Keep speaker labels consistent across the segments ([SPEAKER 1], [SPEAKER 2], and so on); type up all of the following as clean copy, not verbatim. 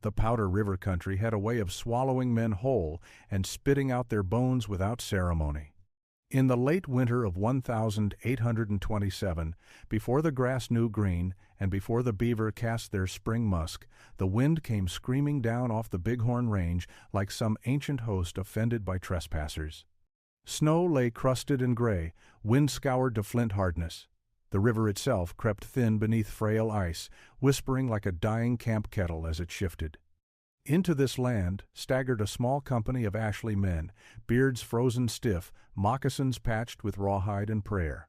[SPEAKER 1] The Powder River country had a way of swallowing men whole and spitting out their bones without ceremony. In the late winter of 1827, before the grass knew green and before the beaver cast their spring musk, the wind came screaming down off the Bighorn Range like some ancient host offended by trespassers. Snow lay crusted and gray, wind-scoured to flint hardness. The river itself crept thin beneath frail ice, whispering like a dying camp kettle as it shifted. Into this land staggered a small company of Ashley men, beards frozen stiff, moccasins patched with rawhide and prayer.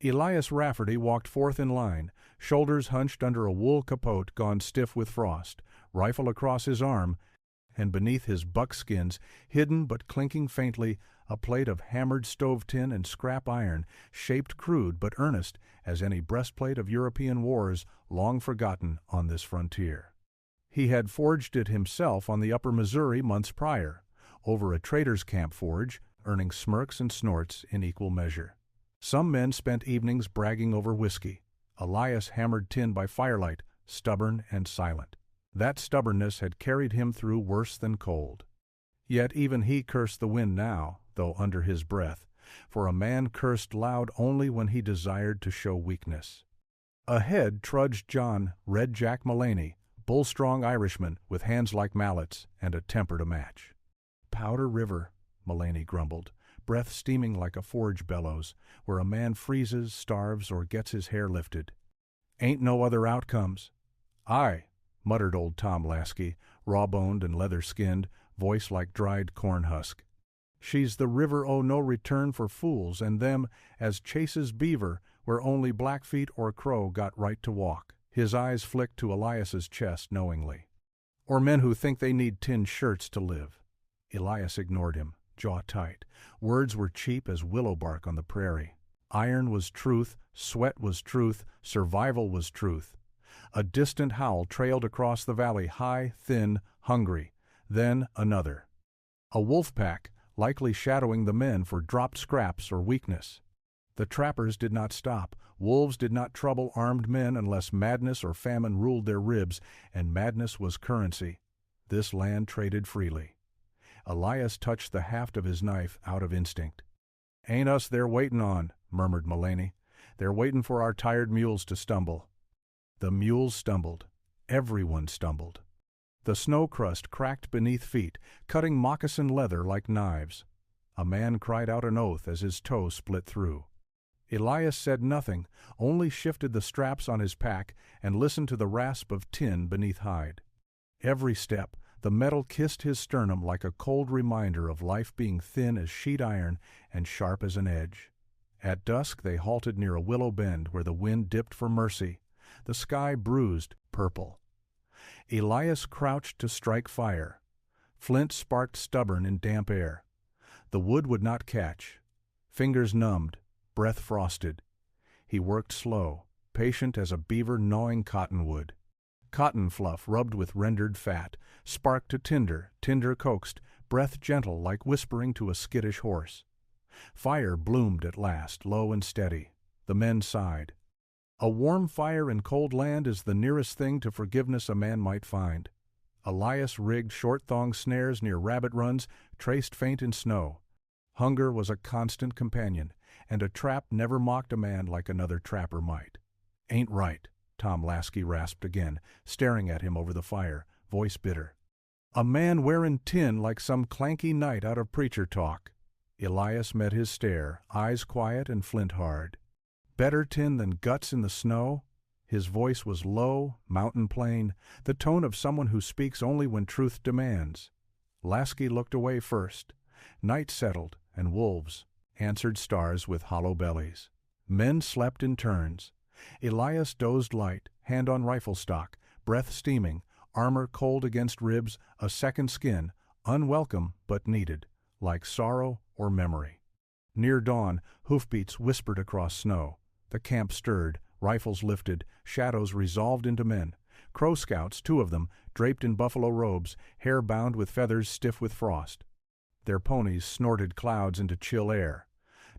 [SPEAKER 1] Elias Rafferty walked forth in line, shoulders hunched under a wool capote gone stiff with frost, rifle across his arm, and beneath his buckskins, hidden but clinking faintly, a plate of hammered stove tin and scrap iron, shaped crude but earnest as any breastplate of European wars long forgotten on this frontier. He had forged it himself on the upper Missouri months prior, over a trader's camp forge, earning smirks and snorts in equal measure. Some men spent evenings bragging over whiskey. Elias hammered tin by firelight, stubborn and silent. That stubbornness had carried him through worse than cold. Yet even he cursed the wind now, though under his breath, for a man cursed loud only when he desired to show weakness. Ahead trudged John Red Jack Mullaney, bull-strong Irishman with hands like mallets and a temper to match. "Powder River," Mullaney grumbled, breath steaming like a forge bellows, where a man freezes, starves, or gets his hair lifted. "Ain't no other outcomes." "Aye," muttered old Tom Lasky, raw-boned and leather-skinned, voice like dried corn husk. "She's the river o' no return for fools and them as chases beaver where only Blackfeet or Crow got right to walk." His eyes flicked to Elias's chest knowingly. "Or men who think they need tin shirts to live." Elias ignored him, jaw tight. Words were cheap as willow bark on the prairie. Iron was truth, sweat was truth, survival was truth. A distant howl trailed across the valley, high, thin, hungry. Then another. A wolf pack, likely shadowing the men for dropped scraps or weakness. The trappers did not stop. Wolves did not trouble armed men unless madness or famine ruled their ribs, and madness was currency. This land traded freely. Elias touched the haft of his knife out of instinct. "Ain't us they're waitin' on," murmured Mullaney. "They're waitin' for our tired mules to stumble." The mules stumbled. Everyone stumbled. The snow crust cracked beneath feet, cutting moccasin leather like knives. A man cried out an oath as his toe split through. Elias said nothing, only shifted the straps on his pack and listened to the rasp of tin beneath hide. Every step, the metal kissed his sternum like a cold reminder of life being thin as sheet iron and sharp as an edge. At dusk they halted near a willow bend where the wind dipped for mercy. The sky bruised, purple. Elias crouched to strike fire. Flint sparked stubborn in damp air. The wood would not catch. Fingers numbed, breath frosted. He worked slow, patient as a beaver gnawing cottonwood. Cotton fluff rubbed with rendered fat, spark to tinder, tinder coaxed, breath gentle like whispering to a skittish horse. Fire bloomed at last, low and steady. The men sighed. A warm fire in cold land is the nearest thing to forgiveness a man might find. Elias rigged short-thong snares near rabbit runs, traced faint in snow. Hunger was a constant companion, and a trap never mocked a man like another trapper might. "Ain't right," Tom Lasky rasped again, staring at him over the fire, voice bitter. "A man wearin' tin like some clanky knight out of preacher talk." Elias met his stare, eyes quiet and flint hard. "Better tin than guts in the snow?" His voice was low, mountain plain, the tone of someone who speaks only when truth demands. Lasky looked away first. Night settled, and wolves answered stars with hollow bellies. Men slept in turns. Elias dozed light, hand on rifle stock, breath steaming, armor cold against ribs, a second skin, unwelcome but needed, like sorrow or memory. Near dawn, hoofbeats whispered across snow. The camp stirred, rifles lifted, shadows resolved into men. Crow scouts, 2 of them, draped in buffalo robes, hair bound with feathers stiff with frost. Their ponies snorted clouds into chill air.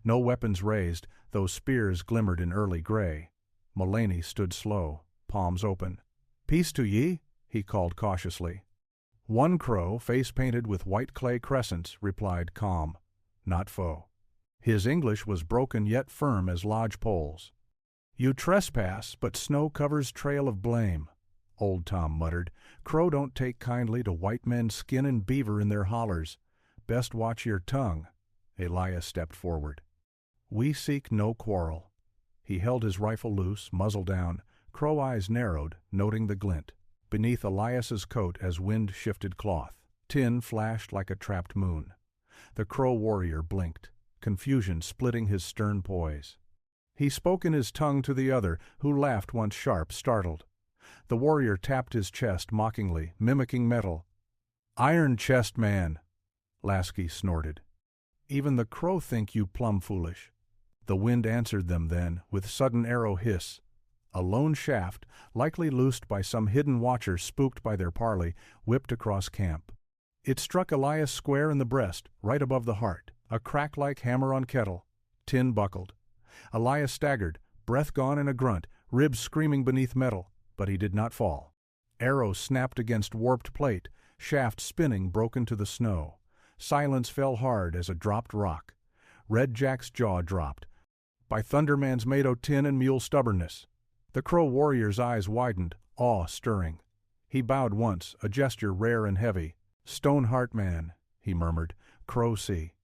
[SPEAKER 1] No weapons raised, though spears glimmered in early gray. Mullaney stood slow, palms open. "Peace to ye," he called cautiously. One crow, face painted with white clay crescents, replied calm, not foe. His English was broken yet firm as lodge poles. "You trespass, but snow covers trail of blame," Old Tom muttered. "Crow don't take kindly to white men skinnin' beaver in their hollers. Best watch your tongue." Elias stepped forward. "We seek no quarrel." He held his rifle loose, muzzle down. Crow eyes narrowed, noting the glint beneath Elias's coat as wind shifted cloth. Tin flashed like a trapped moon. The Crow warrior blinked, confusion splitting his stern poise. He spoke in his tongue to the other, who laughed once sharp, startled. The warrior tapped his chest mockingly, mimicking metal. "Iron chest man," Lasky snorted. "Even the Crow think you plumb foolish." The wind answered them then, with sudden arrow hiss. A lone shaft, likely loosed by some hidden watcher spooked by their parley, whipped across camp. It struck Elias square in the breast, right above the heart, a crack like hammer on kettle. Tin buckled. Elias staggered, breath gone in a grunt, ribs screaming beneath metal, but he did not fall. Arrow snapped against warped plate, shaft spinning broken to the snow. Silence fell hard as a dropped rock. Red Jack's jaw dropped. By Thunderman's made o' tin and mule stubbornness. The Crow warrior's eyes widened, awe stirring. He bowed once, a gesture rare and heavy. "Stone Heart Man," he murmured, "Crow see."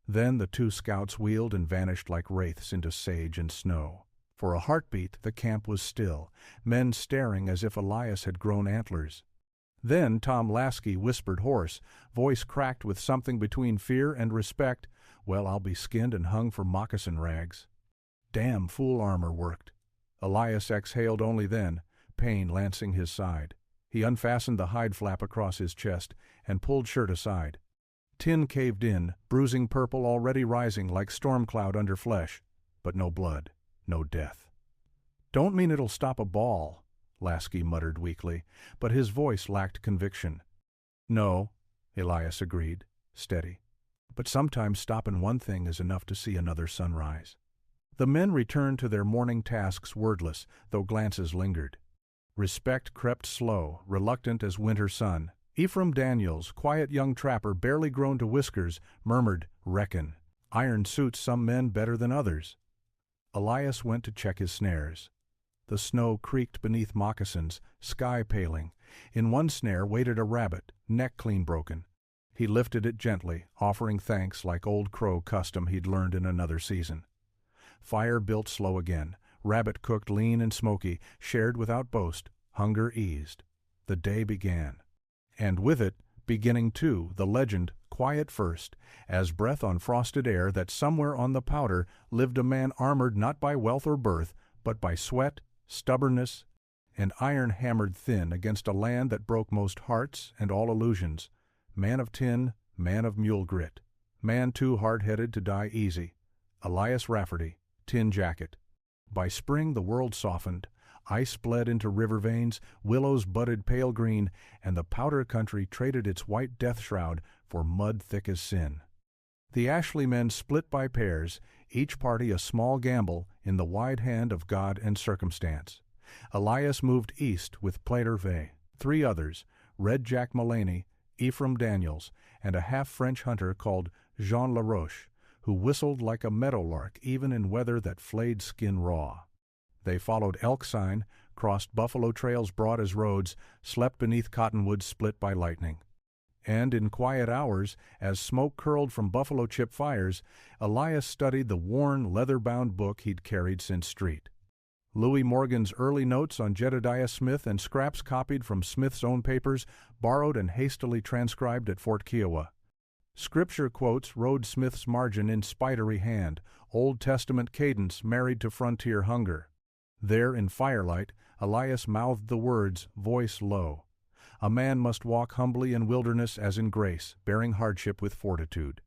[SPEAKER 1] Then the two scouts wheeled and vanished like wraiths into sage and snow. For a heartbeat the camp was still, men staring as if Elias had grown antlers. Then Tom Lasky whispered hoarse, voice cracked with something between fear and respect, "Well, I'll be skinned and hung for moccasin rags." Damn fool armor worked. Elias exhaled only then, pain lancing his side. He unfastened the hide flap across his chest and pulled shirt aside. Tin caved in, bruising purple already rising like storm cloud under flesh, but no blood, no death. "Don't mean it'll stop a ball," Lasky muttered weakly, but his voice lacked conviction. "No," Elias agreed, steady. "But sometimes stoppin' one thing is enough to see another sunrise." The men returned to their morning tasks wordless, though glances lingered. Respect crept slow, reluctant as winter sun. Ephraim Daniels, quiet young trapper barely grown to whiskers, murmured, "Reckon. Iron suits some men better than others." Elias went to check his snares. The snow creaked beneath moccasins, sky paling. In one snare waited a rabbit, neck clean broken. He lifted it gently, offering thanks like old Crow custom he'd learned in another season. Fire built slow again. Rabbit cooked lean and smoky, shared without boast. Hunger eased. The day began. And with it, beginning too, the legend, quiet first, as breath on frosted air that somewhere on the powder lived a man armored not by wealth or birth, but by sweat, stubbornness, and iron hammered thin against a land that broke most hearts and all illusions. Man of tin, man of mule grit. Man too hard-headed to die easy. Elias Rafferty, tin jacket. By spring the world softened. Ice bled into river veins, willows budded pale green, and the powder country traded its white death shroud for mud thick as sin. The Ashley men split by pairs, each party a small gamble in the wide hand of God and circumstance. Elias moved east with Plater Vey. 3 others, Red Jack Mullaney, Ephraim Daniels, and a half-French hunter called Jean Laroche, who whistled like a meadowlark even in weather that flayed skin raw. They followed elk sign, crossed buffalo trails broad as roads, slept beneath cottonwoods split by lightning. And in quiet hours, as smoke curled from buffalo chip fires, Elias studied the worn, leather-bound book he'd carried since street. Louis Morgan's early notes on Jedediah Smith and scraps copied from Smith's own papers, borrowed and hastily transcribed at Fort Kiowa. Scripture quotes rode Smith's margin in spidery hand, Old Testament cadence married to frontier hunger. There in firelight, Elias mouthed the words, voice low. A man must walk humbly in wilderness as in grace, bearing hardship with fortitude.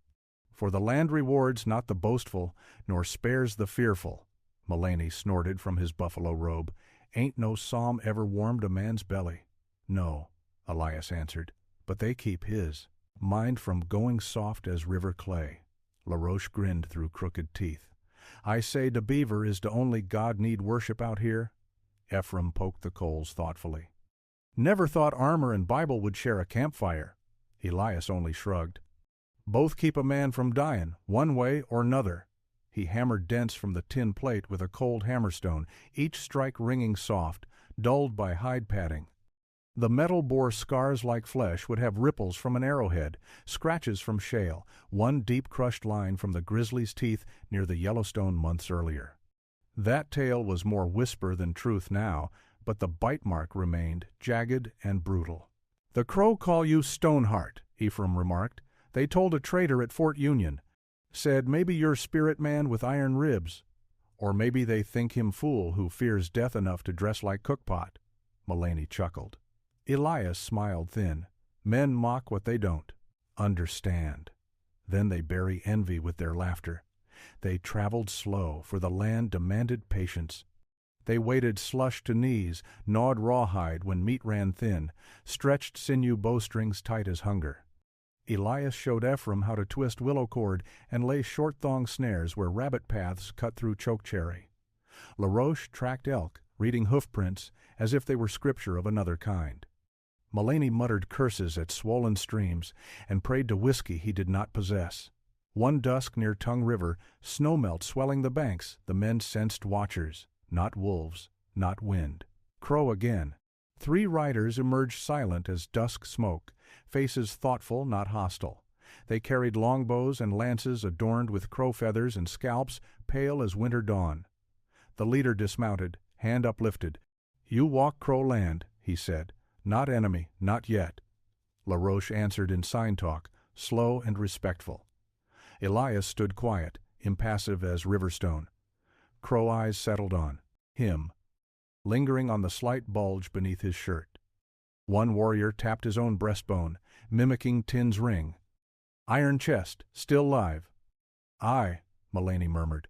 [SPEAKER 1] For the land rewards not the boastful, nor spares the fearful. Mullaney snorted from his buffalo robe. Ain't no psalm ever warmed a man's belly. No, Elias answered, but they keep his. Mind from going soft as river clay. Laroche grinned through crooked teeth. I say de beaver is de only God need worship out here? Ephraim poked the coals thoughtfully. Never thought armor and Bible would share a campfire. Elias only shrugged. Both keep a man from dying, one way or another. He hammered dents from the tin plate with a cold hammerstone, each strike ringing soft, dulled by hide padding. The metal bore scars like flesh would have ripples from an arrowhead, scratches from shale, one deep crushed line from the grizzly's teeth near the Yellowstone months earlier. That tale was more whisper than truth now, but the bite mark remained, jagged and brutal. "The Crow call you Stoneheart," Ephraim remarked. "They told a trader at Fort Union. Said maybe you're spirit man with iron ribs. Or maybe they think him fool who fears death enough to dress like cookpot." Mullaney chuckled. Elias smiled thin. "Men mock what they don't understand. Then they bury envy with their laughter. They traveled slow, for the land demanded patience. They waded slush to knees, gnawed rawhide when meat ran thin, stretched sinew bowstrings tight as hunger." Elias showed Ephraim how to twist willow cord and lay short-thong snares where rabbit paths cut through chokecherry. LaRoche tracked elk, reading hoofprints as if they were scripture of another kind. Mullaney muttered curses at swollen streams and prayed to whiskey he did not possess. One dusk near Tongue River, snowmelt swelling the banks, the men sensed watchers, not wolves, not wind. Crow again. 3 riders emerged silent as dusk smoke, faces thoughtful, not hostile. They carried longbows and lances adorned with crow feathers and scalps pale as winter dawn. The leader dismounted, hand uplifted. "You walk Crow land," he said. "Not enemy, not yet." LaRoche answered in sign talk, slow and respectful. Elias stood quiet, impassive as riverstone. Crow eyes settled on him, lingering on the slight bulge beneath his shirt. One warrior tapped his own breastbone, mimicking Tin's ring. "Iron chest, still live." "Aye," Mullaney murmured.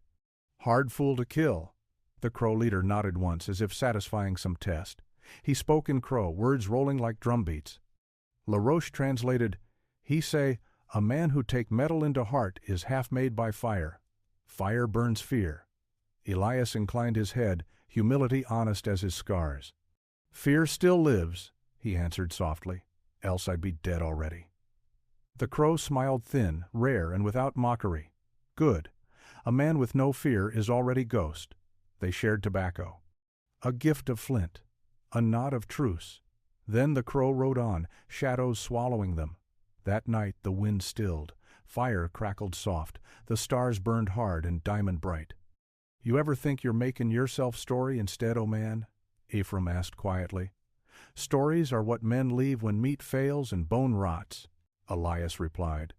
[SPEAKER 1] "Hard fool to kill." The Crow leader nodded once as if satisfying some test. He spoke in Crow, words rolling like drumbeats. LaRoche translated, "He say, a man who take metal into heart is half made by fire. Fire burns fear." Elias inclined his head, humility honest as his scars. "Fear still lives," he answered softly, "else I'd be dead already." The Crow smiled thin, rare, and without mockery. "Good. A man with no fear is already ghost." They shared tobacco. A gift of flint. A nod of truce. Then the Crow rode on, shadows swallowing them. That night the wind stilled. Fire crackled soft. The stars burned hard and diamond bright. "You ever think you're making yourself story instead, O man?" Ephraim asked quietly. "Stories are what men leave when meat fails and bone rots," Elias replied.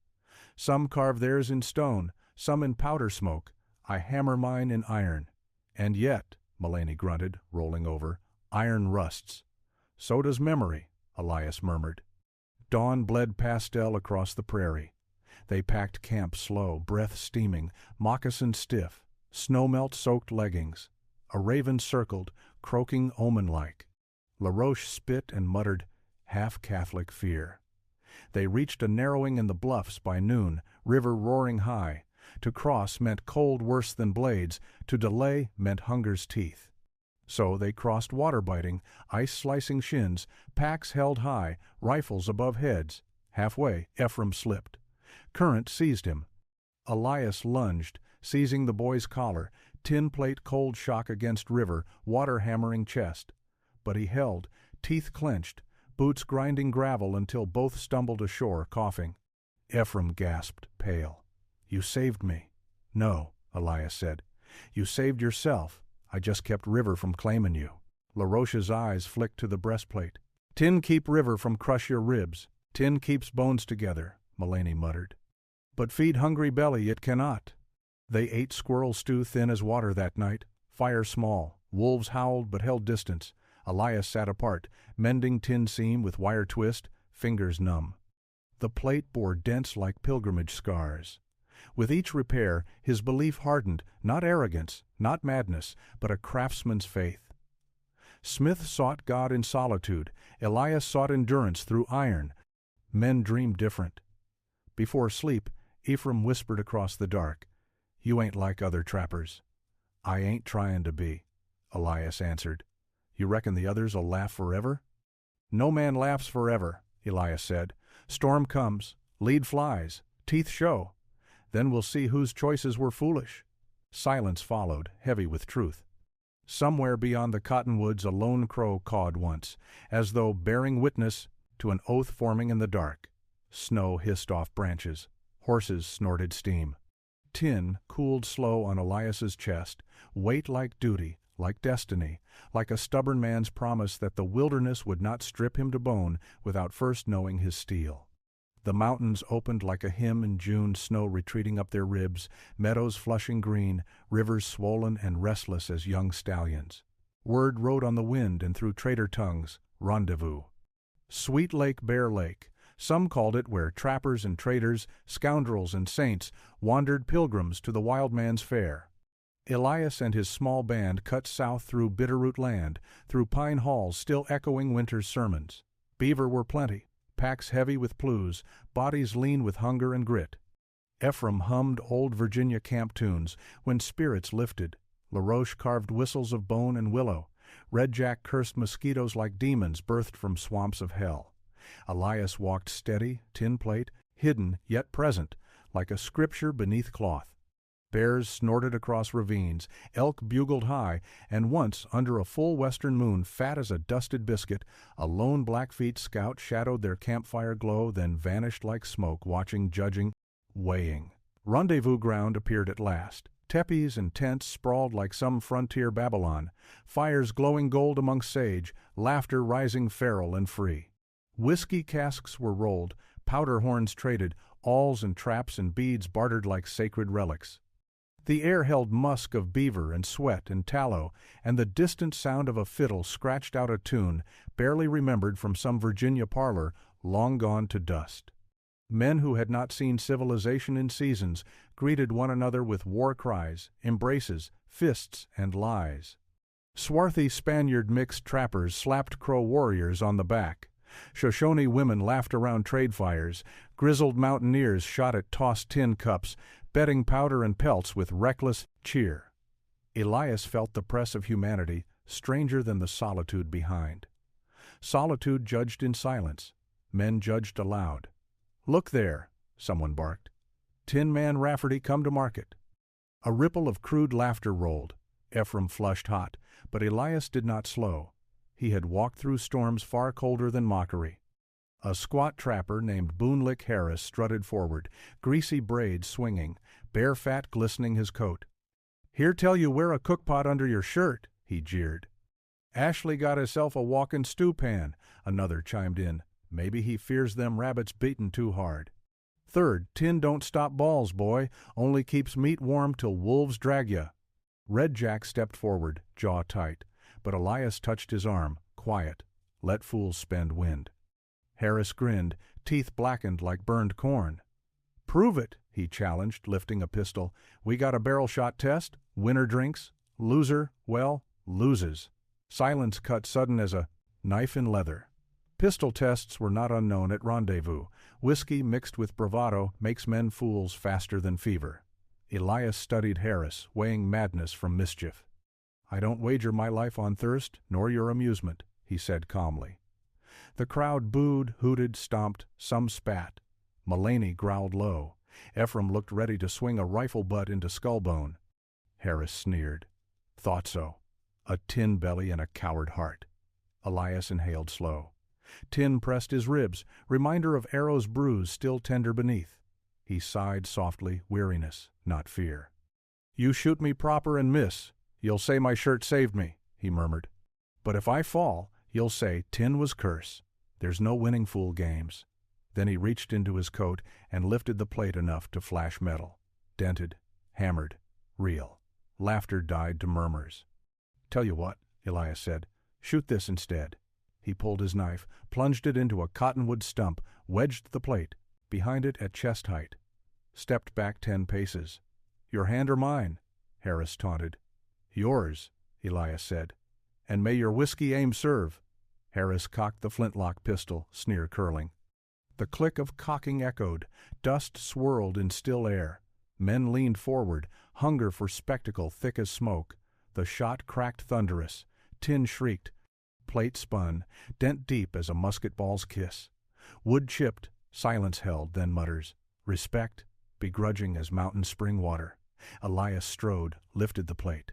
[SPEAKER 1] "Some carve theirs in stone, some in powder smoke. I hammer mine in iron. And yet," Mullaney grunted, rolling over, "iron rusts." "So does memory," Elias murmured. Dawn bled pastel across the prairie. They packed camp slow, breath steaming, moccasins stiff, snowmelt-soaked leggings. A raven circled, croaking omen-like. LaRoche spit and muttered, "Half-Catholic fear." They reached a narrowing in the bluffs by noon, river roaring high. To cross meant cold worse than blades, to delay meant hunger's teeth. So they crossed water-biting, ice-slicing shins, packs held high, rifles above heads. Halfway, Ephraim slipped. Current seized him. Elias lunged, seizing the boy's collar, tin plate cold shock against river, water hammering chest. But he held, teeth clenched, boots grinding gravel until both stumbled ashore, coughing. Ephraim gasped, pale. "You saved me." "No," Elias said. "You saved yourself. I just kept river from claiming you." LaRoche's eyes flicked to the breastplate. "Tin keep river from crush your ribs. Tin keeps bones together," Mullaney muttered. "But feed hungry belly it cannot." They ate squirrel stew thin as water that night, fire small. Wolves howled but held distance. Elias sat apart, mending tin seam with wire twist, fingers numb. The plate bore dents like pilgrimage scars. With each repair, his belief hardened, not arrogance, not madness, but a craftsman's faith. Smith sought God in solitude. Elias sought endurance through iron. Men dreamed different. Before sleep, Ephraim whispered across the dark, "You ain't like other trappers." "I ain't tryin' to be," Elias answered. "You reckon the others'll laugh forever?" No man laughs forever, Elias said. Storm comes, lead flies, teeth show. Then we'll see whose choices were foolish. Silence followed, heavy with truth. Somewhere beyond the cottonwoods a lone crow cawed once, as though bearing witness to an oath forming in the dark. Snow hissed off branches. Horses snorted steam. Tin cooled slow on Elias's chest, weight like duty, like destiny, like a stubborn man's promise that the wilderness would not strip him to bone without first knowing his steel. The mountains opened like a hymn in June, snow retreating up their ribs, meadows flushing green, rivers swollen and restless as young stallions. Word rode on the wind and through trader tongues, rendezvous. Sweet Lake, Bear Lake. Some called it where trappers and traders, scoundrels and saints, wandered pilgrims to the wild man's fair. Elias and his small band cut south through Bitterroot land, through pine halls still echoing winter's sermons. Beaver were plenty, packs heavy with plues, bodies lean with hunger and grit. Ephraim hummed old Virginia camp tunes when spirits lifted. LaRoche carved whistles of bone and willow. Red Jack cursed mosquitoes like demons birthed from swamps of hell. Elias walked steady, tin plate, hidden yet present, like a scripture beneath cloth. Bears snorted across ravines, elk bugled high, and once, under a full western moon fat as a dusted biscuit, a lone Blackfeet scout shadowed their campfire glow, then vanished like smoke, watching, judging, weighing. Rendezvous ground appeared at last. Tepees and tents sprawled like some frontier Babylon, fires glowing gold among sage, laughter rising feral and free. Whiskey casks were rolled, powder horns traded, awls and traps and beads bartered like sacred relics. The air held musk of beaver and sweat and tallow, and the distant sound of a fiddle scratched out a tune, barely remembered from some Virginia parlor, long gone to dust. Men who had not seen civilization in seasons greeted one another with war cries, embraces, fists, and lies. Swarthy Spaniard mixed trappers slapped Crow warriors on the back. Shoshone women laughed around trade fires. Grizzled mountaineers shot at tossed tin cups, betting powder and pelts with reckless cheer. Elias felt the press of humanity, stranger than the solitude behind. Solitude judged in silence. Men judged aloud. "Look there," someone barked. "Tin Man Rafferty come to market." A ripple of crude laughter rolled. Ephraim flushed hot, but Elias did not slow. He had walked through storms far colder than mockery. A squat trapper named Boonlick Harris strutted forward, greasy braids swinging, bare fat glistening his coat. "Here tell you wear a cookpot under your shirt," he jeered. "Ashley got hisself a walkin' stew pan," another chimed in. "Maybe he fears them rabbits beatin' too hard." "Third, tin don't stop balls, boy, only keeps meat warm till wolves drag ya." Red Jack stepped forward, jaw tight, but Elias touched his arm, quiet. Let fools spend wind. Harris grinned, teeth blackened like burned corn. "Prove it," he challenged, lifting a pistol. "We got a barrel shot test. Winner drinks. Loser, well, loses." Silence cut sudden as a knife in leather. Pistol tests were not unknown at Rendezvous. Whiskey mixed with bravado makes men fools faster than fever. Elias studied Harris, weighing madness from mischief. "I don't wager my life on thirst, nor your amusement," he said calmly. The crowd booed, hooted, stomped, some spat. Mullaney growled low. Ephraim looked ready to swing a rifle butt into skullbone. Harris sneered. "Thought so. A tin belly and a coward heart." Elias inhaled slow. Tin pressed his ribs, reminder of Arrow's bruise still tender beneath. He sighed softly, weariness, not fear. "You shoot me proper and miss. You'll say my shirt saved me," he murmured. "But if I fall, you'll say tin was curse. There's no winning fool games." Then he reached into his coat and lifted the plate enough to flash metal. Dented, hammered, real. Laughter died to murmurs. "Tell you what," Elias said, "shoot this instead." He pulled his knife, plunged it into a cottonwood stump, wedged the plate, behind it at chest height. Stepped back 10 paces. "Your hand or mine?" Harris taunted. "Yours," Elias said. "And may your whiskey aim serve." Harris cocked the flintlock pistol, sneer curling. The click of cocking echoed. Dust swirled in still air. Men leaned forward, hunger for spectacle thick as smoke. The shot cracked thunderous. Tin shrieked. plate spun, dent deep as a musket ball's kiss. Wood chipped, silence held, then mutters, respect, begrudging as mountain spring water. Elias strode, lifted the plate.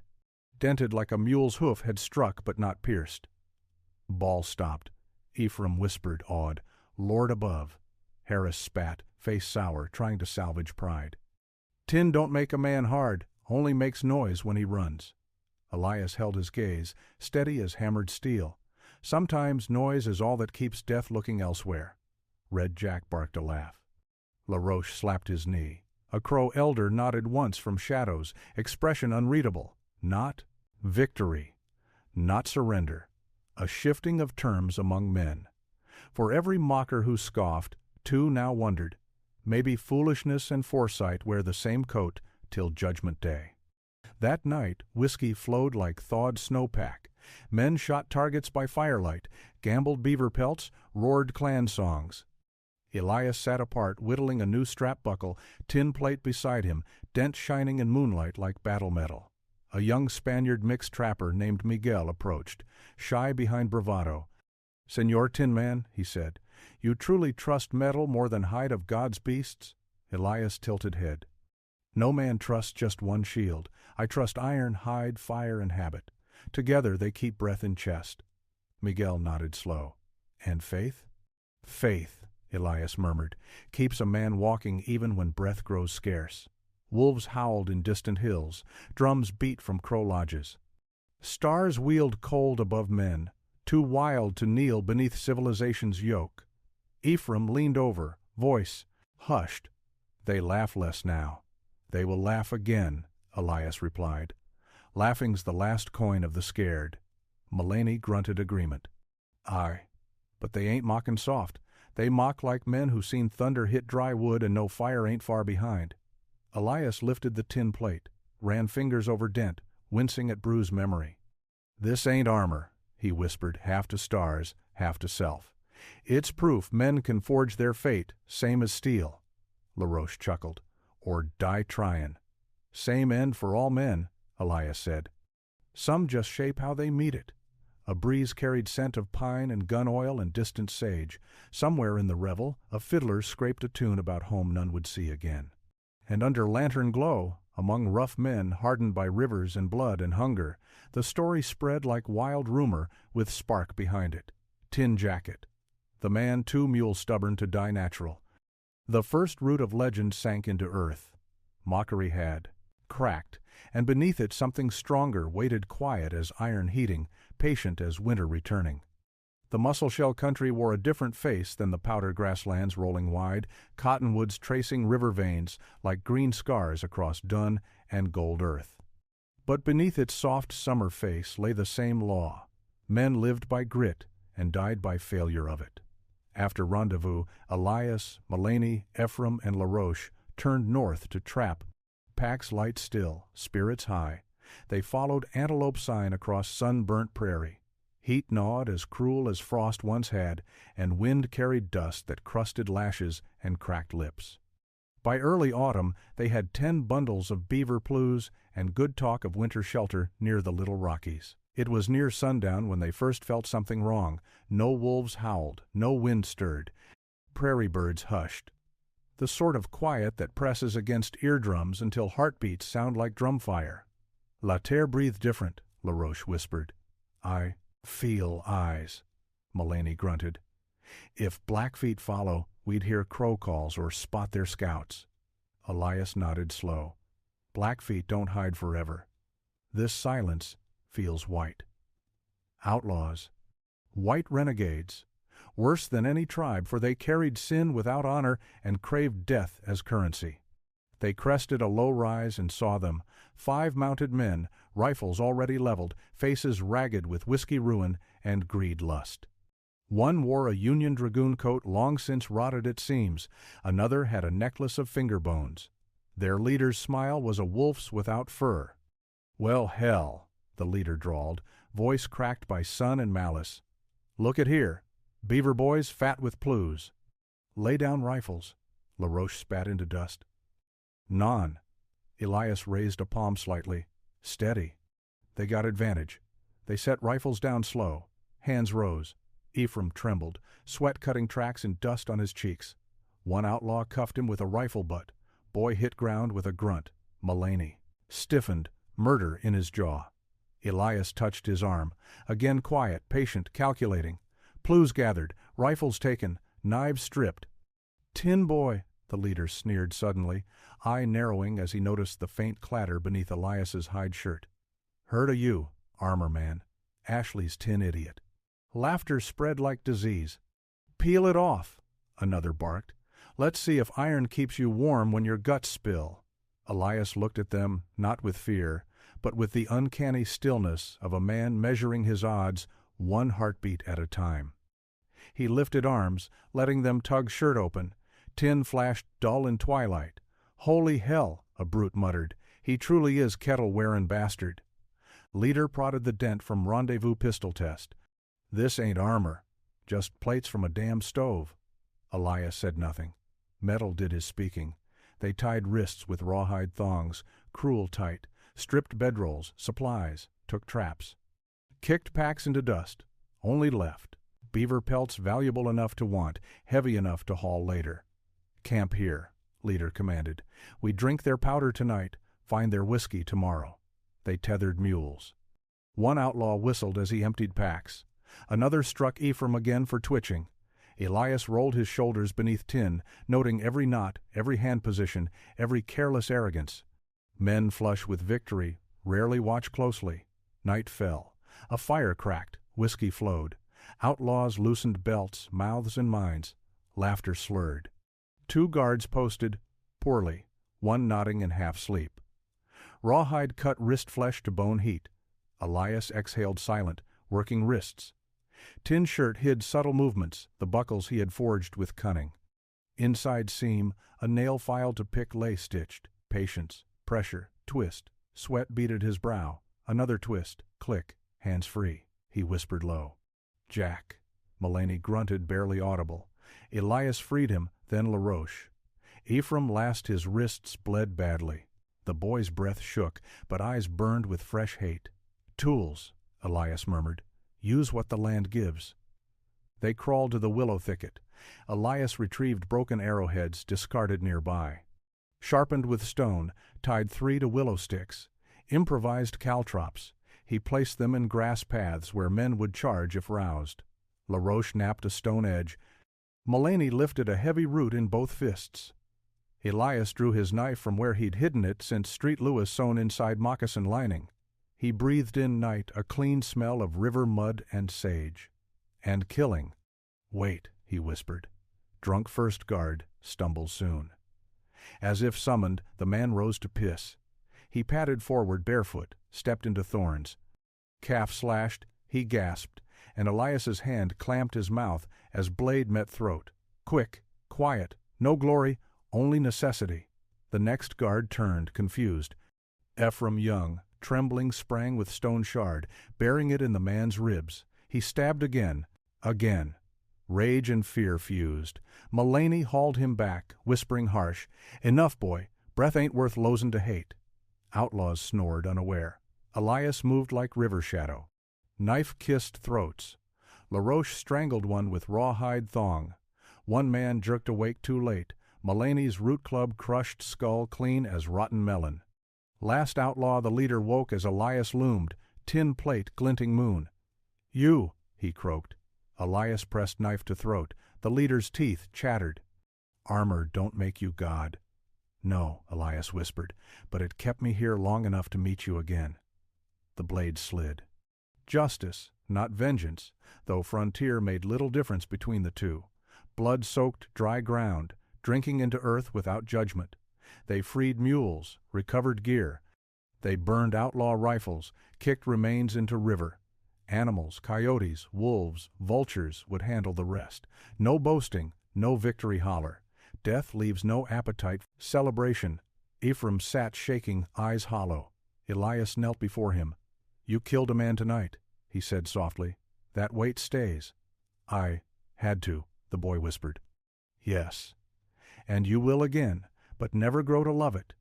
[SPEAKER 1] Dented like a mule's hoof had struck but not pierced. Ball stopped. Ephraim whispered, awed, Lord above. Harris spat, face sour, trying to salvage pride. Tin don't make a man hard, only makes noise when he runs. Elias held his gaze, steady as hammered steel. Sometimes noise is all that keeps death looking elsewhere. Red Jack barked a laugh. LaRoche slapped his knee. A crow elder nodded once from shadows, expression unreadable. Not victory. Not surrender. A shifting of terms among men. For every mocker who scoffed, two now wondered. Maybe foolishness and foresight wear the same coat till Judgment Day. That night, whiskey flowed like thawed snowpack. Men shot targets by firelight, gambled beaver pelts, roared clan songs. Elias sat apart, whittling a new strap buckle, tin plate beside him, dent shining in moonlight like battle metal. A young Spaniard mixed trapper named Miguel approached, shy behind bravado. "Señor Tin Man," he said, "you truly trust metal more than hide of God's beasts?" Elias tilted head. "No man trusts just one shield. I trust iron, hide, fire, and habit. Together they keep breath in chest." Miguel nodded slow. "And faith?" "Faith," Elias murmured, "keeps a man walking even when breath grows scarce." Wolves howled in distant hills, drums beat from crow lodges. Stars wheeled cold above men, too wild to kneel beneath civilization's yoke. Ephraim leaned over, voice hushed. "They laugh less now. They will laugh again," Elias replied. "Laughing's the last coin of the scared." Mullaney grunted agreement. "Aye, but they ain't mocking soft. They mock like men who seen thunder hit dry wood and know fire ain't far behind." Elias lifted the tin plate, ran fingers over dent, wincing at bruised memory. "This ain't armor," he whispered, half to stars, half to self. "It's proof men can forge their fate, same as steel." LaRoche chuckled. "Or die tryin'. Same end for all men," Elias said. "Some just shape how they meet it." A breeze carried scent of pine and gun oil and distant sage. Somewhere in the revel, a fiddler scraped a tune about home none would see again. And under lantern glow, among rough men hardened by rivers and blood and hunger, the story spread like wild rumor with spark behind it. Tin Jacket. The man too mule stubborn to die natural. The first root of legend sank into earth. Mockery had cracked, and beneath it something stronger waited quiet as iron heating, patient as winter returning. The mussel-shell country wore a different face than the powder grasslands rolling wide, cottonwoods tracing river veins like green scars across dun and gold earth. But beneath its soft summer face lay the same law. Men lived by grit and died by failure of it. After rendezvous, Elias, Mullaney, Ephraim, and LaRoche turned north to trap. Packs light still, spirits high. They followed antelope sign across sun-burnt prairie. Heat gnawed as cruel as frost once had, and wind carried dust that crusted lashes and cracked lips. By early autumn they had 10 bundles of beaver plues and good talk of winter shelter near the Little Rockies. It was near sundown when they first felt something wrong. No wolves howled, no wind stirred. Prairie birds hushed. The sort of quiet that presses against eardrums until heartbeats sound like drum fire. "La Terre breathed different," LaRoche whispered. "I feel eyes," Mullaney grunted. "If Blackfeet follow, we'd hear crow calls or spot their scouts." Elias nodded slow. "Blackfeet don't hide forever. This silence feels white." Outlaws. White renegades. Worse than any tribe, for they carried sin without honor and craved death as currency. They crested a low rise and saw them, 5 mounted men, rifles already leveled, faces ragged with whiskey ruin and greed lust. One wore a Union dragoon coat long since rotted at seams, another had a necklace of finger bones. Their leader's smile was a wolf's without fur. "Well, hell," the leader drawled, voice cracked by sun and malice. "Look at here. Beaver boys fat with plues." "Lay down rifles," LaRoche spat into dust. "Non." Elias raised a palm slightly. "Steady." They got advantage. They set rifles down slow. Hands rose. Ephraim trembled, sweat cutting tracks in dust on his cheeks. One outlaw cuffed him with a rifle butt. Boy hit ground with a grunt. Mullaney stiffened, murder in his jaw. Elias touched his arm. Again quiet, patient, calculating. Plues gathered, rifles taken, knives stripped. "Tin boy," the leader sneered suddenly, eye narrowing as he noticed the faint clatter beneath Elias's hide shirt. "Heard o' you, armor man. Ashley's tin idiot." Laughter spread like disease. "Peel it off," another barked. "Let's see if iron keeps you warm when your guts spill." Elias looked at them, not with fear, but with the uncanny stillness of a man measuring his odds one heartbeat at a time. He lifted arms, letting them tug shirt open. Tin flashed dull in twilight. "Holy hell," a brute muttered. "He truly is kettle-wearin' bastard." Leader prodded the dent from rendezvous pistol test. "This ain't armor. Just plates from a damn stove." Elias said nothing. Metal did his speaking. They tied wrists with rawhide thongs, cruel tight, stripped bedrolls, supplies, took traps. Kicked packs into dust. Only left beaver pelts valuable enough to want, heavy enough to haul later. "Camp here," Leader commanded. "We drink their powder tonight, find their whiskey tomorrow." They tethered mules. One outlaw whistled as he emptied packs. Another struck Ephraim again for twitching. Elias rolled his shoulders beneath Tin, noting every knot, every hand position, every careless arrogance. Men flush with victory rarely watch closely. Night fell. A fire cracked. Whiskey flowed. Outlaws loosened belts, mouths and minds. Laughter slurred. 2 guards posted, poorly, one nodding in half-sleep. Rawhide cut wrist flesh to bone heat. Elias exhaled silent, working wrists. Tin shirt hid subtle movements, the buckles he had forged with cunning. Inside seam, a nail file to pick lay stitched. Patience, pressure, twist. Sweat beaded his brow. Another twist, click, hands free. He whispered low. "Jack." Mullaney grunted, barely audible. Elias freed him, then LaRoche. Ephraim last his wrists bled badly. The boy's breath shook, but eyes burned with fresh hate. "Tools," Elias murmured. "Use what the land gives." They crawled to the willow thicket. Elias retrieved broken arrowheads discarded nearby. Sharpened with stone, tied 3 to willow sticks. Improvised caltrops. He placed them in grass paths where men would charge if roused. LaRoche napped a stone edge. Mullaney lifted a heavy root in both fists. Elias drew his knife from where he'd hidden it since Street Lewis sewn inside moccasin lining. He breathed in night a clean smell of river mud and sage. And killing. "Wait," he whispered. "Drunk first guard, stumble soon." As if summoned, the man rose to piss. He padded forward barefoot, stepped into thorns. Calf slashed, he gasped, and Elias's hand clamped his mouth as blade met throat. Quick, quiet, no glory, only necessity. The next guard turned, confused. Ephraim Young, trembling, sprang with stone shard, bearing it in the man's ribs. He stabbed again, again. Rage and fear fused. Mullaney hauled him back, whispering harsh, "Enough, boy. Breath ain't worth losin' to hate." Outlaws snored unaware. Elias moved like river shadow. Knife-kissed throats. LaRoche strangled one with rawhide thong. One man jerked awake too late. Mullaney's root club crushed skull clean as rotten melon. Last outlaw the leader woke as Elias loomed, tin plate glinting moon. "You," he croaked. Elias pressed knife to throat. The leader's teeth chattered. "Armor don't make you God." "No," Elias whispered, "but it kept me here long enough to meet you again." The blade slid. Justice, not vengeance, though frontier made little difference between the two. Blood-soaked dry ground, drinking into earth without judgment. They freed mules, recovered gear. They burned outlaw rifles, kicked remains into river. Animals, coyotes, wolves, vultures would handle the rest. No boasting, no victory holler. Death leaves no appetite. Celebration. Ephraim sat shaking, eyes hollow. Elias knelt before him. "You killed a man tonight," he said softly. "That weight stays." "I had to," the boy whispered. "Yes. And you will again, but never grow to love it.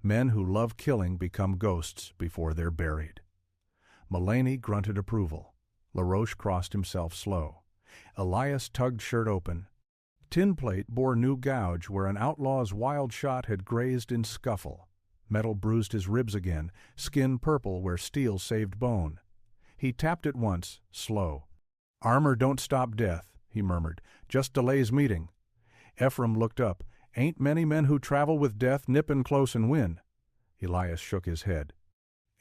[SPEAKER 1] Men who love killing become ghosts before they're buried." Mullaney grunted approval. LaRoche crossed himself slow. Elias tugged shirt open. Tin plate bore new gouge where an outlaw's wild shot had grazed in scuffle. Metal bruised his ribs again, skin purple where steel saved bone. He tapped it once, slow. "Armor don't stop death," he murmured, "just delays meeting." Ephraim looked up. "Ain't many men who travel with death nippin' close and win." Elias shook his head.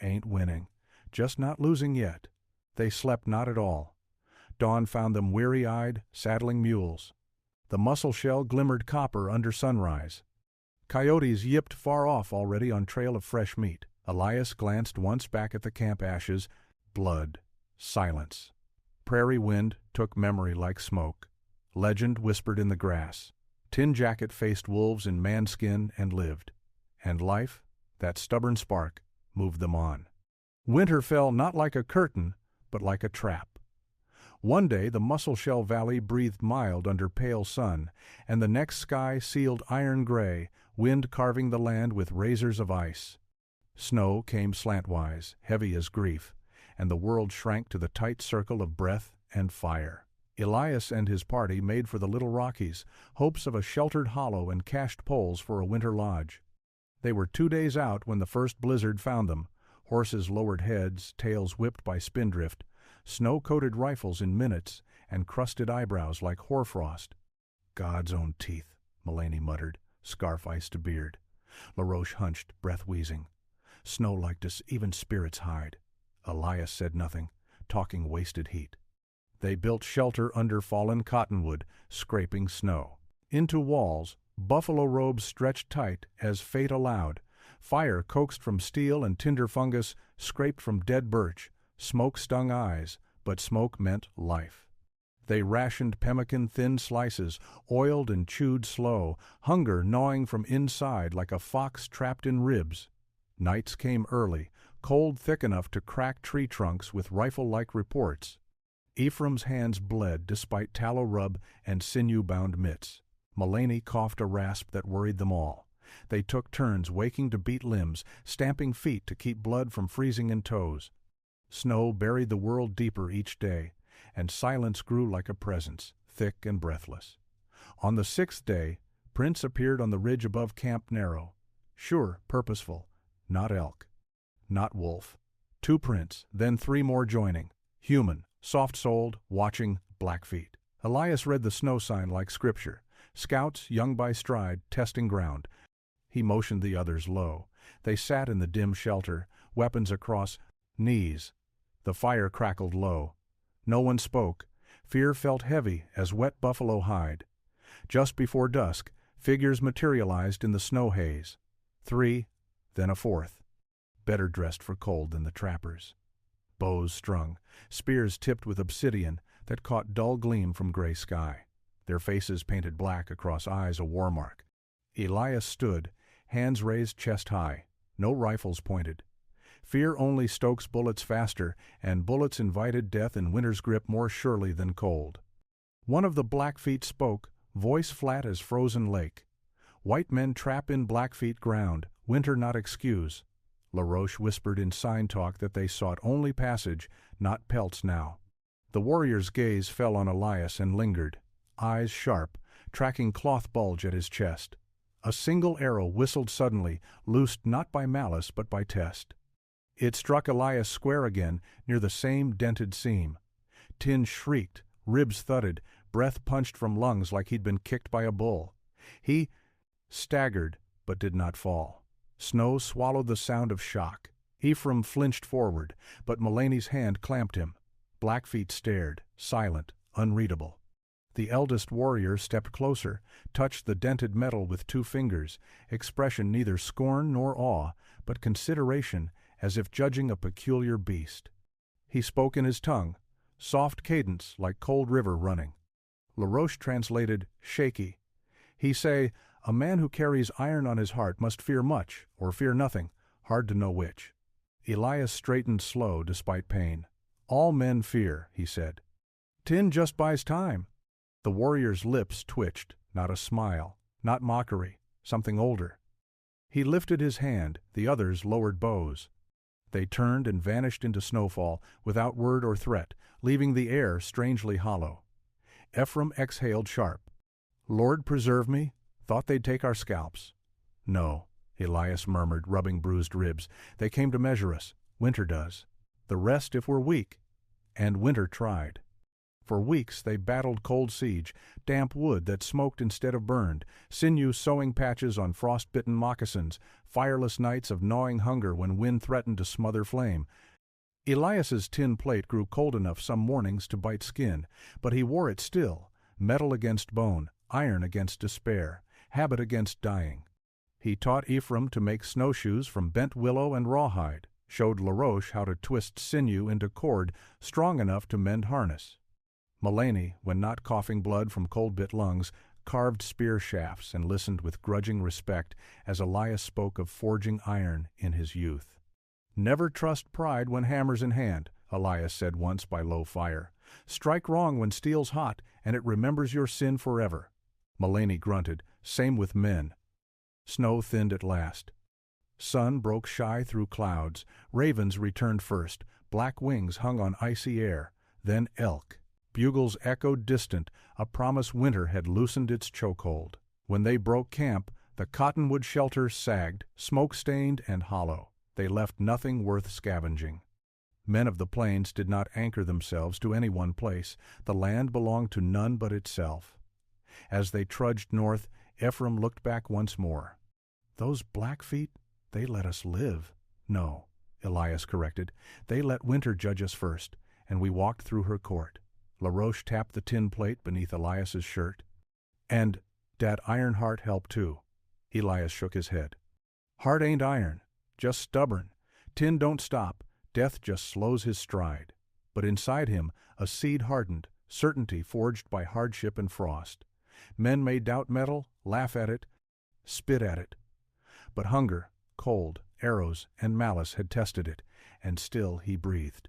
[SPEAKER 1] "Ain't winning. Just not losing yet." They slept not at all. Dawn found them weary-eyed, saddling mules. The mussel shell glimmered copper under sunrise. Coyotes yipped far off already on trail of fresh meat. Elias glanced once back at the camp ashes. Blood. Silence. Prairie wind took memory like smoke. Legend whispered in the grass. Tin Jacket faced wolves in manskin and lived. And life, that stubborn spark, moved them on. Winter fell not like a curtain, but like a trap. One day the Musselshell Valley breathed mild under pale sun, and the next sky sealed iron gray, wind carving the land with razors of ice. Snow came slantwise, heavy as grief, and the world shrank to the tight circle of breath and fire. Elias and his party made for the Little Rockies, hopes of a sheltered hollow and cached poles for a winter lodge. They were 2 days out when the first blizzard found them, horses lowered heads, tails whipped by spindrift, snow-coated rifles in minutes, and crusted eyebrows like hoarfrost. "God's own teeth," Mullaney muttered, scarf iced to beard. LaRoche hunched, breath wheezing. "Snow like to even spirits hide." Elias said nothing, talking wasted heat. They built shelter under fallen cottonwood, scraping snow. Into walls, buffalo robes stretched tight as fate allowed. Fire coaxed from steel and tinder fungus, scraped from dead birch. Smoke stung eyes, but smoke meant life. They rationed pemmican thin slices, oiled and chewed slow, hunger gnawing from inside like a fox trapped in ribs. Nights came early, cold thick enough to crack tree trunks with rifle-like reports. Ephraim's hands bled despite tallow rub and sinew-bound mitts. Mullaney coughed a rasp that worried them all. They took turns waking to beat limbs, stamping feet to keep blood from freezing in toes. Snow buried the world deeper each day, and silence grew like a presence, thick and breathless. On the 6th day, prints appeared on the ridge above Camp Narrow. Sure, purposeful. Not elk. Not wolf. 2 prints, then 3 more joining. Human, soft-soled, watching, Blackfeet. Elias read the snow sign like scripture. Scouts, young by stride, testing ground. He motioned the others low. They sat in the dim shelter, weapons across knees. The fire crackled low. No one spoke. Fear felt heavy as wet buffalo hide. Just before dusk, figures materialized in the snow haze. 3, then a 4th. Better dressed for cold than the trappers. Bows strung, spears tipped with obsidian that caught dull gleam from gray sky. Their faces painted black across eyes a war mark. Elias stood, hands raised chest high, no rifles pointed. Fear only stokes bullets faster, and bullets invited death in winter's grip more surely than cold. One of the Blackfeet spoke, voice flat as frozen lake. "White men trap in Blackfeet ground, winter not excuse." LaRoche whispered in sign talk that they sought only passage, not pelts now. The warrior's gaze fell on Elias and lingered, eyes sharp, tracking cloth bulge at his chest. A single arrow whistled suddenly, loosed not by malice but by test. It struck Elias square again, near the same dented seam. Tin shrieked, ribs thudded, breath punched from lungs like he'd been kicked by a bull. He staggered, but did not fall. Snow swallowed the sound of shock. Ephraim flinched forward, but Mullaney's hand clamped him. Blackfeet stared, silent, unreadable. The eldest warrior stepped closer, touched the dented metal with 2 fingers, expression neither scorn nor awe, but consideration, as if judging a peculiar beast. He spoke in his tongue, soft cadence like cold river running. LaRoche translated, shaky. He say, "A man who carries iron on his heart must fear much, or fear nothing, hard to know which." Elias straightened slow despite pain. "All men fear," he said. "Tin just buys time." The warrior's lips twitched, not a smile, not mockery, something older. He lifted his hand, the others lowered bows. They turned and vanished into snowfall, without word or threat, leaving the air strangely hollow. Ephraim exhaled sharp. "Lord preserve me, thought they'd take our scalps." "No," Elias murmured, rubbing bruised ribs. "They came to measure us. Winter does. The rest if we're weak." And Winter tried. For weeks they battled cold siege, damp wood that smoked instead of burned, sinew sewing patches on frost-bitten moccasins, fireless nights of gnawing hunger when wind threatened to smother flame. Elias's tin plate grew cold enough some mornings to bite skin, but he wore it still, metal against bone, iron against despair, habit against dying. He taught Ephraim to make snowshoes from bent willow and rawhide, showed LaRoche how to twist sinew into cord strong enough to mend harness. Mullaney, when not coughing blood from cold-bit lungs, carved spear shafts and listened with grudging respect as Elias spoke of forging iron in his youth. "Never trust pride when hammer's in hand," Elias said once by low fire. "Strike wrong when steel's hot, and it remembers your sin forever." Mullaney grunted, "Same with men." Snow thinned at last. Sun broke shy through clouds. Ravens returned first. Black wings hung on icy air. Then elk. Bugles echoed distant, a promise winter had loosened its chokehold. When they broke camp, the cottonwood shelter sagged, smoke-stained and hollow. They left nothing worth scavenging. Men of the plains did not anchor themselves to any one place. The land belonged to none but itself. As they trudged north, Ephraim looked back once more. "Those Blackfeet, they let us live." "No," Elias corrected. "They let winter judge us first, and we walked through her court." LaRoche tapped the tin plate beneath Elias's shirt. "And dat iron heart helped too." Elias shook his head. "Heart ain't iron, just stubborn. Tin don't stop, death just slows his stride. But inside him, a seed hardened, certainty forged by hardship and frost. Men may doubt metal, laugh at it, spit at it. But hunger, cold, arrows, and malice had tested it, and still he breathed.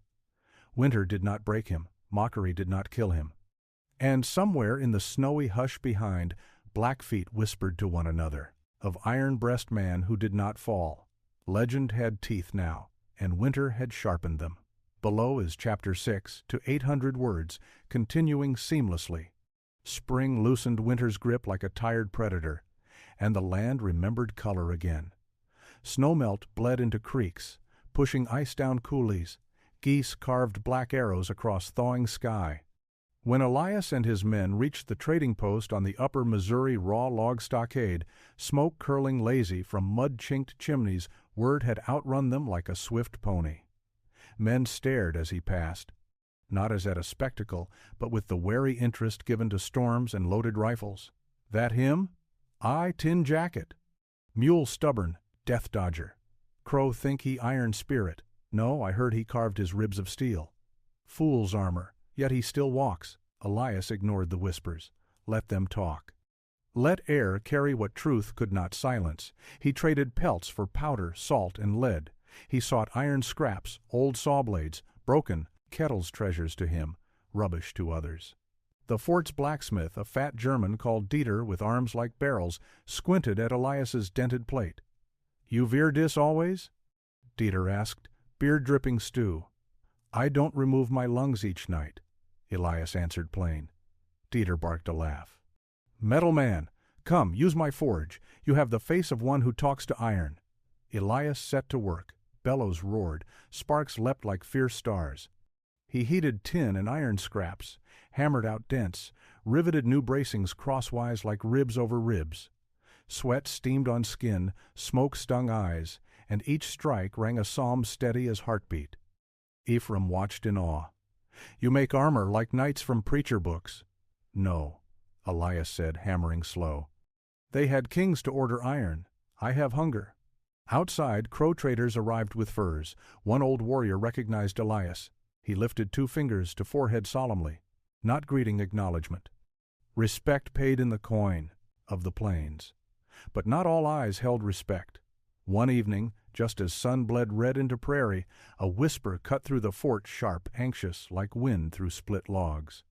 [SPEAKER 1] Winter did not break him. Mockery did not kill him. And somewhere in the snowy hush behind, Blackfeet whispered to one another, of iron-breast man who did not fall. Legend had teeth now, and winter had sharpened them. Below is Chapter 6 to 800 words, continuing seamlessly. Spring loosened winter's grip like a tired predator, and the land remembered color again. Snowmelt bled into creeks, pushing ice down coulees. Geese carved black arrows across thawing sky. When Elias and his men reached the trading post on the upper Missouri raw log stockade, smoke curling lazy from mud-chinked chimneys, word had outrun them like a swift pony. Men stared as he passed, not as at a spectacle, but with the wary interest given to storms and loaded rifles. "That him?" "Aye, tin jacket." "Mule stubborn, death dodger." "Crow think he iron spirit." "No, I heard he carved his ribs of steel." "Fool's armor, yet he still walks." Elias ignored the whispers. Let them talk. Let air carry what truth could not silence. He traded pelts for powder, salt, and lead. He sought iron scraps, old saw blades, broken, kettles treasures to him, rubbish to others. The fort's blacksmith, a fat German called Dieter with arms like barrels, squinted at Elias's dented plate. "You veer dis always?" Dieter asked. "Beer-dripping stew." "I don't remove my lungs each night," Elias answered plain. Dieter barked a laugh. "Metal man, come, use my forge. You have the face of one who talks to iron." Elias set to work. Bellows roared. Sparks leapt like fierce stars. He heated tin and iron scraps, hammered out dents, riveted new bracings crosswise like ribs over ribs. Sweat steamed on skin, smoke stung eyes, and each strike rang a psalm steady as heartbeat. Ephraim watched in awe. "You make armor like knights from preacher books." "No," Elias said, hammering slow. "They had kings to order iron. I have hunger." Outside, Crow traders arrived with furs. One old warrior recognized Elias. He lifted 2 fingers to forehead solemnly, not greeting acknowledgement. Respect paid in the coin of the plains. But not all eyes held respect. One evening, just as sun bled red into prairie, a whisper cut through the fort sharp, anxious, like wind through split logs.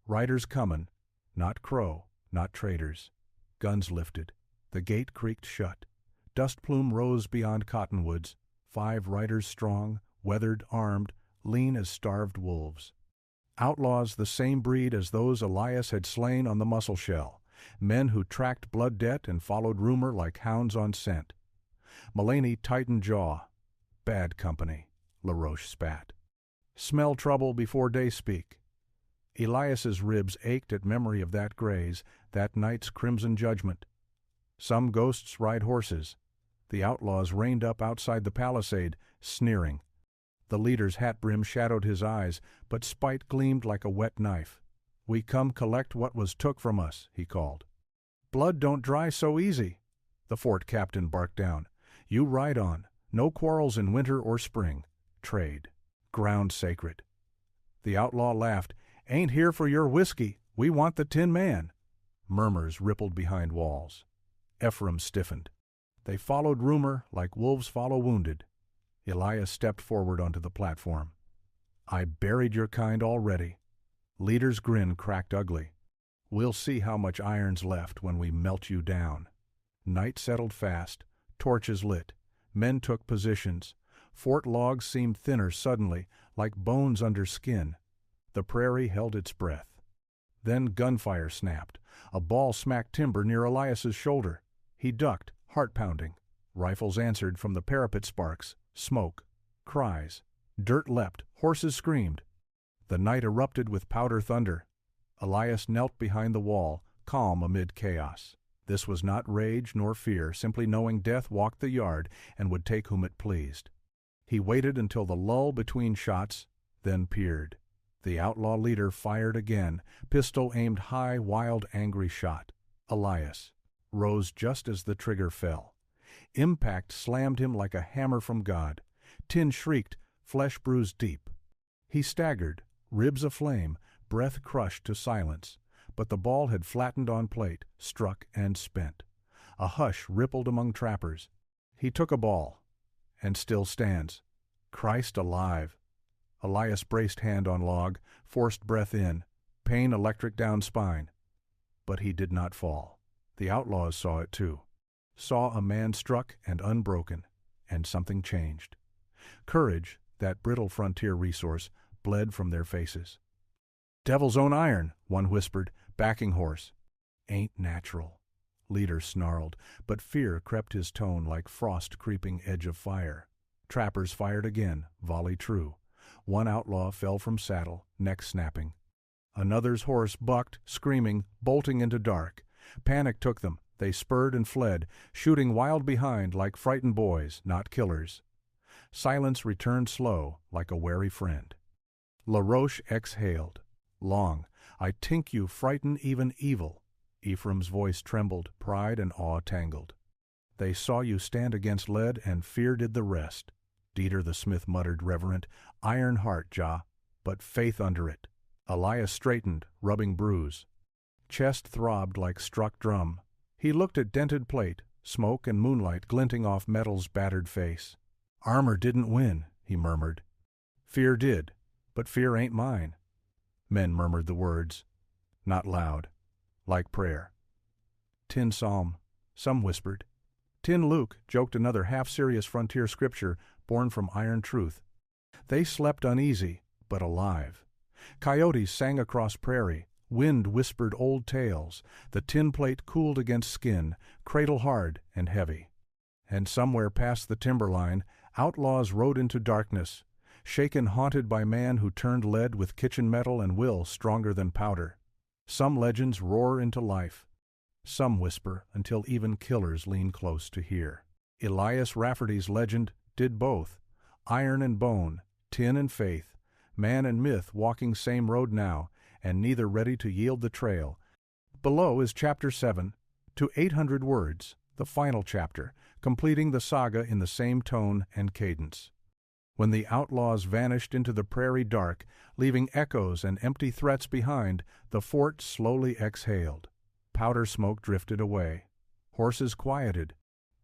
[SPEAKER 1] "Riders comin', not Crow, not traders." Guns lifted. The gate creaked shut. Dust plume rose beyond cottonwoods. 5 riders strong, weathered, armed, lean as starved wolves. Outlaws the same breed as those Elias had slain on the Muscle Shell, men who tracked blood debt and followed rumor like hounds on scent. Mullaney tightened jaw. Bad company, LaRoche spat. Smell trouble before day speak. Elias's ribs ached at memory of that graze, that night's crimson judgment. Some ghosts ride horses. The outlaws reined up outside the palisade, sneering. The leader's hat brim shadowed his eyes, but spite gleamed like a wet knife. "We come collect what was took from us," he called. "Blood don't dry so easy," the fort captain barked down. "You ride on. No quarrels in winter or spring. Trade. Ground sacred." The outlaw laughed. "Ain't here for your whiskey. We want the Tin Man." Murmurs rippled behind walls. Ephraim stiffened. They followed rumor like wolves follow wounded. Elias stepped forward onto the platform. "I buried your kind already." Leader's grin cracked ugly. "We'll see how much iron's left when we melt you down." Night settled fast. Torches lit. Men took positions. Fort logs seemed thinner suddenly, like bones under skin. The prairie held its breath. Then gunfire snapped. A ball smacked timber near Elias's shoulder. He ducked, heart pounding. Rifles answered from the parapet sparks. Smoke. Cries. Dirt leapt. Horses screamed. The night erupted with powder thunder. Elias knelt behind the wall, calm amid chaos. This was not rage nor fear, simply knowing death walked the yard and would take whom it pleased. He waited until the lull between shots, then peered. The outlaw leader fired again, pistol aimed high, wild, angry shot. Elias rose just as the trigger fell. Impact slammed him like a hammer from God. Tin shrieked, flesh bruised deep. He staggered, ribs aflame, breath crushed to silence. But the ball had flattened on plate, struck and spent. A hush rippled among trappers. He took a ball, and still stands. Christ alive! Elias braced hand on log, forced breath in, pain electric down spine. But he did not fall. The outlaws saw it too. Saw a man struck and unbroken, and something changed. Courage, that brittle frontier resource, bled from their faces. "Devil's own iron," one whispered, backing horse. "Ain't natural," leader snarled, but fear crept his tone like frost creeping edge of fire. Trappers fired again, volley true. One outlaw fell from saddle, neck snapping. Another's horse bucked, screaming, bolting into dark. Panic took them. They spurred and fled, shooting wild behind like frightened boys, not killers. Silence returned slow, like a wary friend. LaRoche exhaled. Long. "I tink you frighten even evil." Ephraim's voice trembled, pride and awe tangled. "They saw you stand against lead, and fear did the rest." Dieter the smith muttered reverent, "Iron heart, Jah, but faith under it." Elias straightened, rubbing bruise. Chest throbbed like struck drum. He looked at dented plate, smoke and moonlight glinting off metal's battered face. "Armor didn't win," he murmured. "Fear did, but fear ain't mine." Men murmured the words, not loud, like prayer. "Tin Psalm," some whispered. "Tin Luke," joked another half-serious frontier scripture born from iron truth. They slept uneasy, but alive. Coyotes sang across prairie. Wind whispered old tales. The tin plate cooled against skin, cradle hard and heavy. And somewhere past the timberline, outlaws rode into darkness, shaken, haunted by man who turned lead with kitchen metal and will stronger than powder. Some legends roar into life. Some whisper until even killers lean close to hear. Elias Rafferty's legend did both. Iron and bone, tin and faith, man and myth walking same road now, and neither ready to yield the trail. Below is Chapter 7, to 800 words, the final chapter, completing the saga in the same tone and cadence. When the outlaws vanished into the prairie dark, leaving echoes and empty threats behind, the fort slowly exhaled. Powder smoke drifted away. Horses quieted.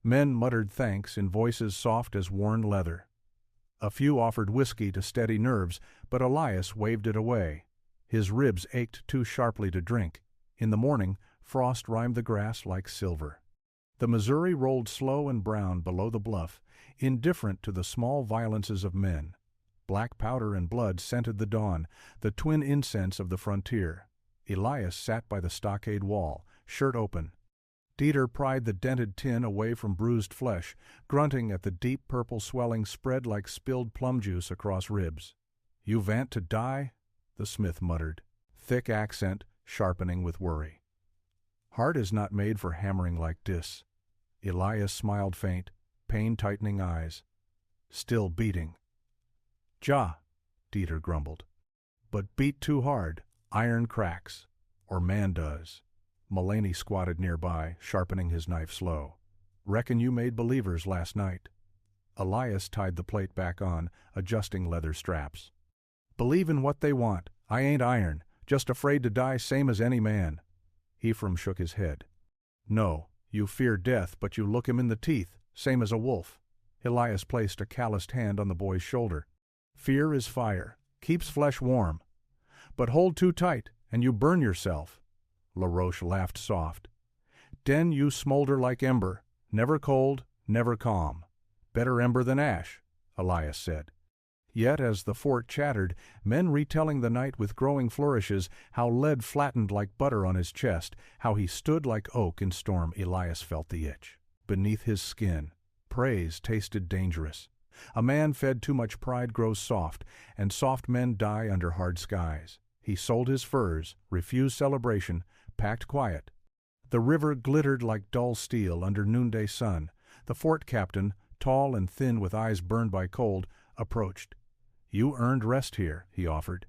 [SPEAKER 1] Men muttered thanks in voices soft as worn leather. A few offered whiskey to steady nerves, but Elias waved it away. His ribs ached too sharply to drink. In the morning, frost rimed the grass like silver. The Missouri rolled slow and brown below the bluff, indifferent to the small violences of men. Black powder and blood scented the dawn, the twin incense of the frontier. Elias sat by the stockade wall, shirt open. Dieter pried the dented tin away from bruised flesh, grunting at the deep purple swelling spread like spilled plum juice across ribs. "You vant to die?" the smith muttered, thick accent sharpening with worry. "Heart is not made for hammering like dis." Elias smiled faint, pain-tightening eyes. "Still beating." "Ja," Dieter grumbled. "But beat too hard, iron cracks. Or man does." Mullaney squatted nearby, sharpening his knife slow. "Reckon you made believers last night." Elias tied the plate back on, adjusting leather straps. "Believe in what they want. I ain't iron, just afraid to die same as any man." Ephraim shook his head. "No, you fear death, but you look him in the teeth, same as a wolf." Elias placed a calloused hand on the boy's shoulder. "Fear is fire, keeps flesh warm. But hold too tight, and you burn yourself." LaRoche laughed soft. "Den you smolder like ember, never cold, never calm. Better ember than ash," Elias said. Yet as the fort chattered, men retelling the night with growing flourishes, how lead flattened like butter on his chest, how he stood like oak in storm, Elias felt the itch. Beneath his skin, praise tasted dangerous. A man fed too much pride grows soft, and soft men die under hard skies. He sold his furs, refused celebration, packed quiet. The river glittered like dull steel under noonday sun. The fort captain, tall and thin with eyes burned by cold, approached. "You earned rest here," he offered.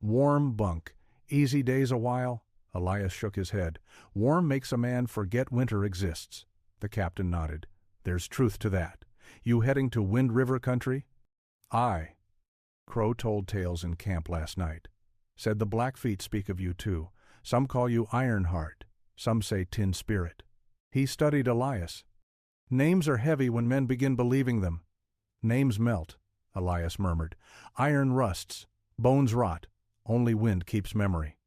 [SPEAKER 1] "Warm bunk. Easy days a while?" Elias shook his head. "Warm makes a man forget winter exists." The captain nodded. "There's truth to that. You heading to Wind River country?" "Aye." Crow told tales in camp last night. Said the Blackfeet speak of you too. Some call you Ironheart. Some say Tin Spirit. He studied Elias. "Names are heavy when men begin believing them." "Names melt," Elias murmured. "Iron rusts. Bones rot. Only wind keeps memory."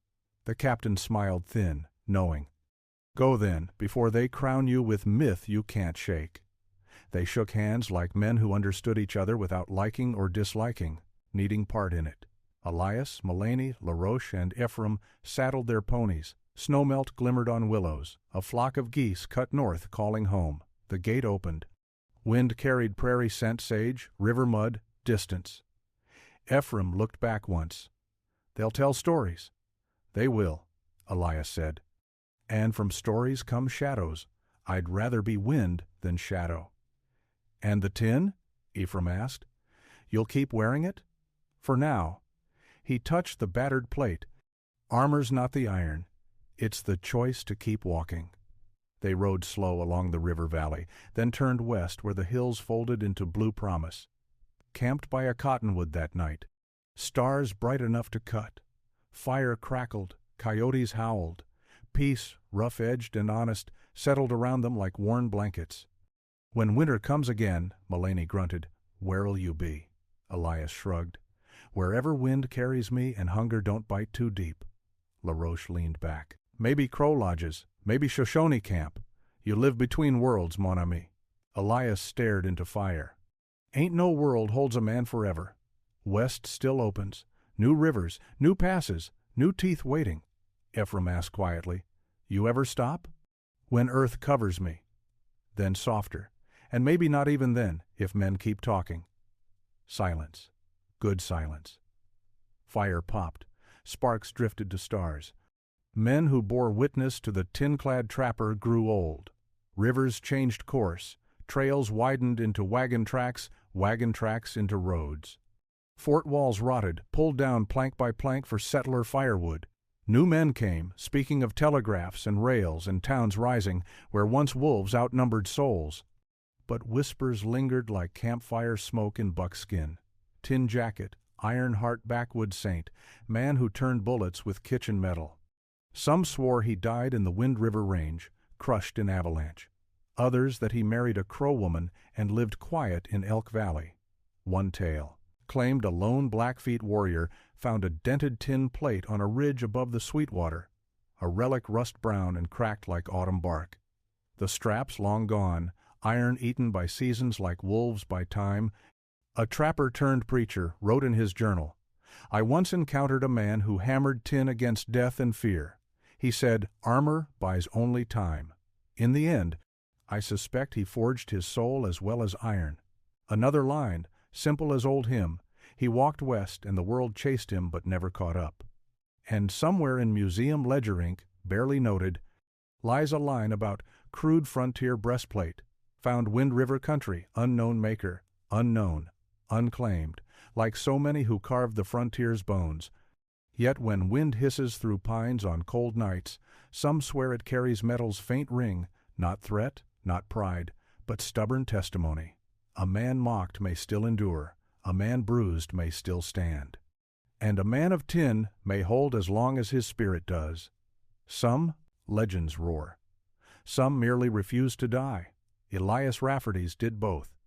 [SPEAKER 1] The captain smiled thin, knowing. "Go then, before they crown you with myth you can't shake." They shook hands like men who understood each other without liking or disliking, needing part in it. Elias, Mullaney, LaRoche, and Ephraim saddled their ponies. Snowmelt glimmered on willows. A flock of geese cut north, calling home. The gate opened. Wind carried prairie scent sage, river mud, distance. Ephraim looked back once. "They'll tell stories." "They will," Elias said. "And from stories come shadows. I'd rather be wind than shadow." "And the tin?" Ephraim asked. "You'll keep wearing it?" "For now." He touched the battered plate. "Armor's not the iron. It's the choice to keep walking." They rode slow along the river valley, then turned west where the hills folded into blue promise. Camped by a cottonwood that night. Stars bright enough to cut. Fire crackled, coyotes howled. Peace, rough-edged and honest, settled around them like worn blankets. "When winter comes again," Mullaney grunted, "where'll you be?" Elias shrugged. "Wherever wind carries me and hunger don't bite too deep." LaRoche leaned back. "Maybe Crow Lodges, maybe Shoshone Camp. You live between worlds, mon ami." Elias stared into fire. "Ain't no world holds a man forever. West still opens. New rivers, new passes, new teeth waiting." Ephraim asked quietly, "You ever stop?" "When earth covers me." Then softer. "And maybe not even then, if men keep talking." Silence. Good silence. Fire popped. Sparks drifted to stars. Men who bore witness to the tin-clad trapper grew old. Rivers changed course. Trails widened into wagon tracks into roads. Fort walls rotted, pulled down plank by plank for settler firewood. New men came, speaking of telegraphs and rails and towns rising, where once wolves outnumbered souls. But whispers lingered like campfire smoke in buckskin. Tin jacket, iron heart backwood saint, man who turned bullets with kitchen metal. Some swore he died in the Wind River Range, crushed in avalanche. Others that he married a Crow woman and lived quiet in Elk Valley. One tale claimed a lone Blackfeet warrior found a dented tin plate on a ridge above the Sweetwater, a relic rust brown and cracked like autumn bark. the straps long gone, iron eaten by seasons like wolves by time. A trapper-turned-preacher wrote in his journal, "I once encountered a man who hammered tin against death and fear. He said, 'Armor buys only time.' In the end, I suspect he forged his soul as well as iron." Another line, simple as old hymn, "He walked west and the world chased him but never caught up." And somewhere in museum ledger ink, barely noted, lies a line about crude frontier breastplate, found Wind River country, unknown maker, unknown, unclaimed, like so many who carved the frontier's bones. Yet when wind hisses through pines on cold nights, some swear it carries metal's faint ring, not threat, not pride, but stubborn testimony. A man mocked may still endure, a man bruised may still stand. And a man of tin may hold as long as his spirit does. Some legends roar. Some merely refuse to die. Elias Rafferty's did both.